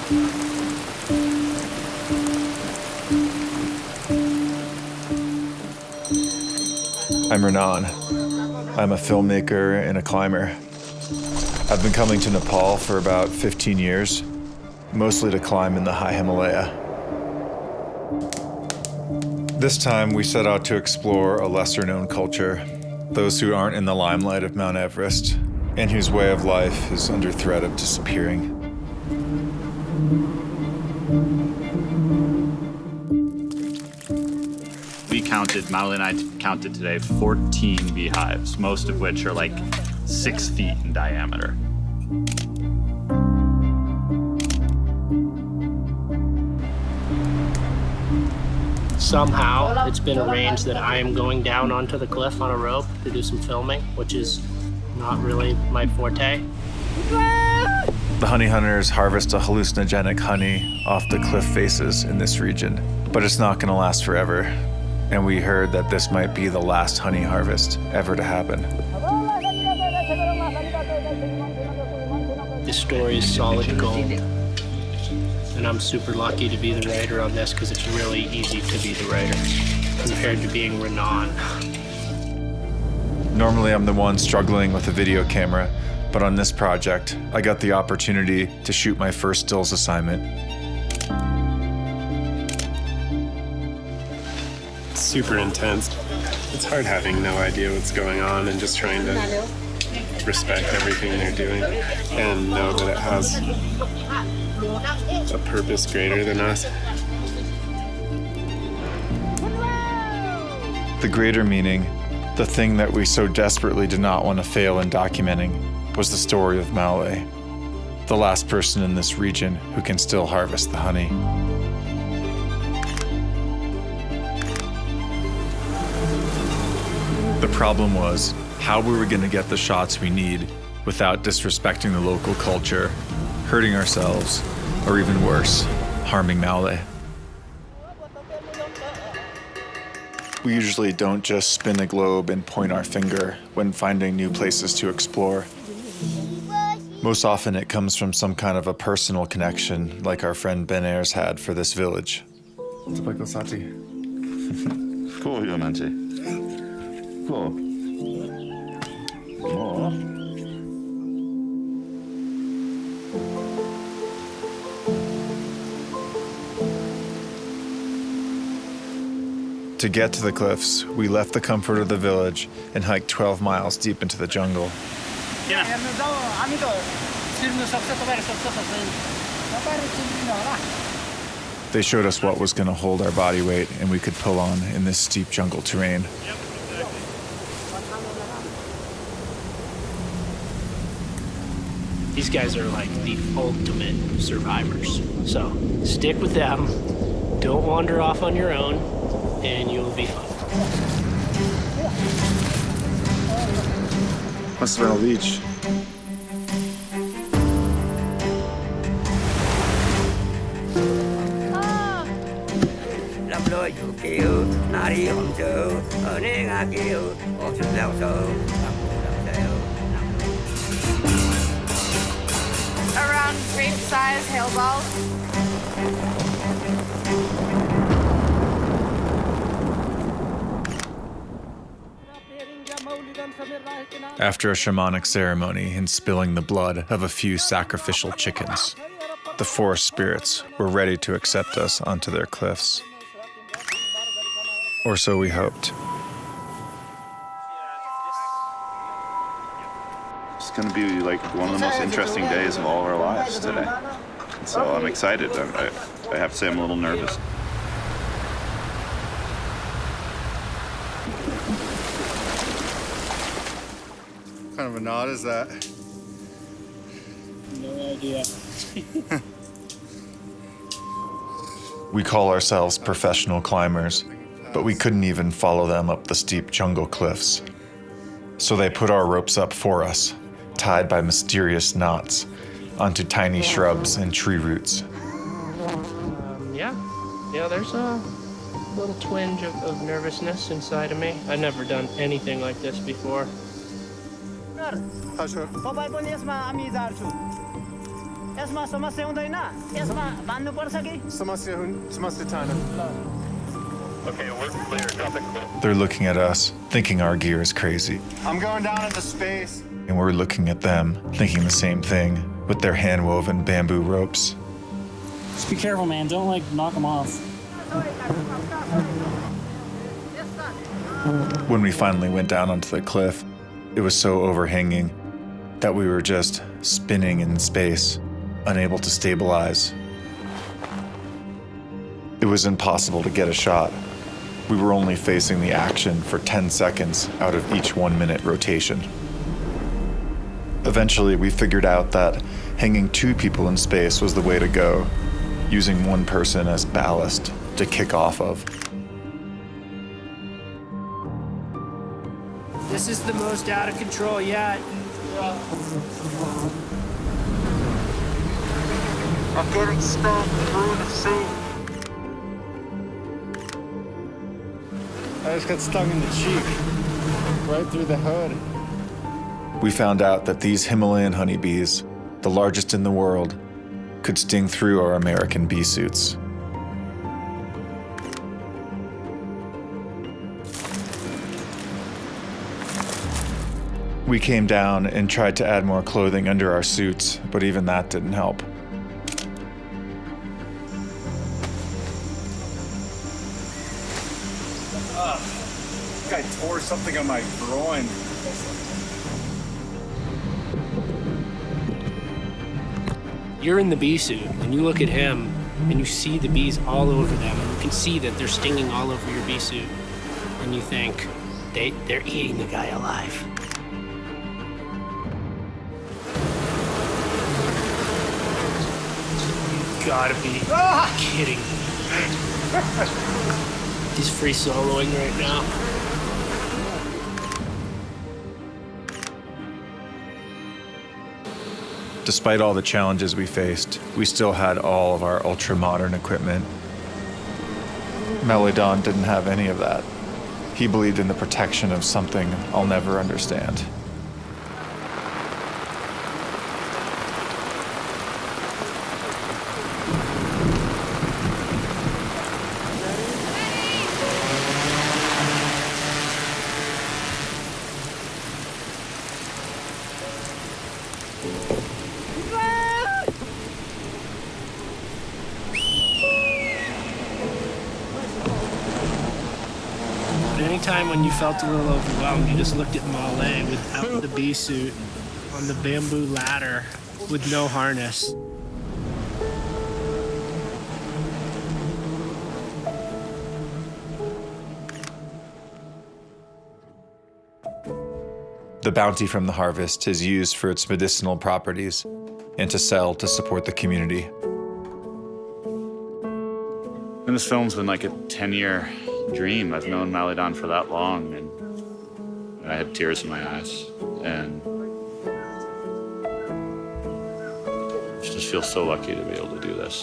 I'm Renan. I'm a filmmaker and a climber. I've been coming to Nepal for about 15 years, mostly to climb in the high Himalaya. This time we set out to explore a lesser-known culture, those who aren't in the limelight of Mount Everest, and whose way of life is under threat of disappearing. Molly and I counted today 14 beehives, most of which are like 6 feet in diameter. Somehow, it's been arranged that I am going down onto the cliff on a rope to do some filming, which is not really my forte. The honey hunters harvest a hallucinogenic honey off the cliff faces in this region, but it's not going to last forever. And we heard that this might be the last honey harvest ever to happen. This story is solid gold. And I'm super lucky to be the writer on this because it's really easy to be the writer compared to being Renan. Normally I'm the one struggling with a video camera, but on this project, I got the opportunity to shoot my first stills assignment. Super intense. It's hard having no idea what's going on and just trying to respect everything they're doing and know that it has a purpose greater than us. The greater meaning, the thing that we so desperately did not want to fail in documenting, was the story of Maule, the last person in this region who can still harvest the honey. The problem was how we were going to get the shots we need without disrespecting the local culture, hurting ourselves, or even worse, harming Maule. We usually don't just spin a globe and point our finger when finding new places to explore. Most often it comes from some kind of a personal connection, like our friend Ben Ayers had for this village. Cool, Yomante. Cool. Oh. To get to the cliffs, we left the comfort of the village and hiked 12 miles deep into the jungle. They showed us what was going to hold our body weight and we could pull on in this steep jungle terrain. These guys are like the ultimate survivors. So stick with them, don't wander off on your own, and you'll be fine. Must have been a leech. Around grape-sized hail balls. After a shamanic ceremony and spilling the blood of a few sacrificial chickens, the forest spirits were ready to accept us onto their cliffs. Or so we hoped. It's going to be like one of the most interesting days of all of our lives today. So I'm excited. I have to say I'm a little nervous. What kind of a knot is that? No idea. We call ourselves professional climbers, but we couldn't even follow them up the steep jungle cliffs. So they put our ropes up for us, tied by mysterious knots onto tiny shrubs and tree roots. Yeah, there's a little twinge of nervousness inside of me. I've never done anything like this before. यसमा समस्या हुँदैन यसमा बान्नु पर्छ कि समस्या छैन They're looking at us, thinking our gear is crazy. I'm going down into space. And we're looking at them, thinking the same thing, with their hand-woven bamboo ropes. Just be careful, man. Don't, like, knock them off. When we finally went down onto the cliff, it was so overhanging that we were just spinning in space, unable to stabilize. It was impossible to get a shot. We were only facing the action for 10 seconds out of each 1 minute rotation. Eventually, we figured out that hanging 2 people in space was the way to go, using 1 person as ballast to kick off of. This is the most out of control yet. I'm getting stuck through the sea. I just got stung in the cheek, right through the hood. We found out that these Himalayan honeybees, the largest in the world, could sting through our American bee suits. We came down and tried to add more clothing under our suits, but even that didn't help. I tore something on my groin. You're in the bee suit, and you look at him, and you see the bees all over them, and you can see that they're stinging all over your bee suit, and you think, they're eating the guy alive. You gotta be kidding me. He's free soloing right now. Despite all the challenges we faced, we still had all of our ultra-modern equipment. Melodon didn't have any of that. He believed in the protection of something I'll never understand. Anytime when you felt a little overwhelmed, you just looked at Malay without the bee suit on the bamboo ladder with no harness. The bounty from the harvest is used for its medicinal properties and to sell to support the community. And this film's been like a 10-year dream. I've known Malodon for that long, and I had tears in my eyes. And I just feel so lucky to be able to do this.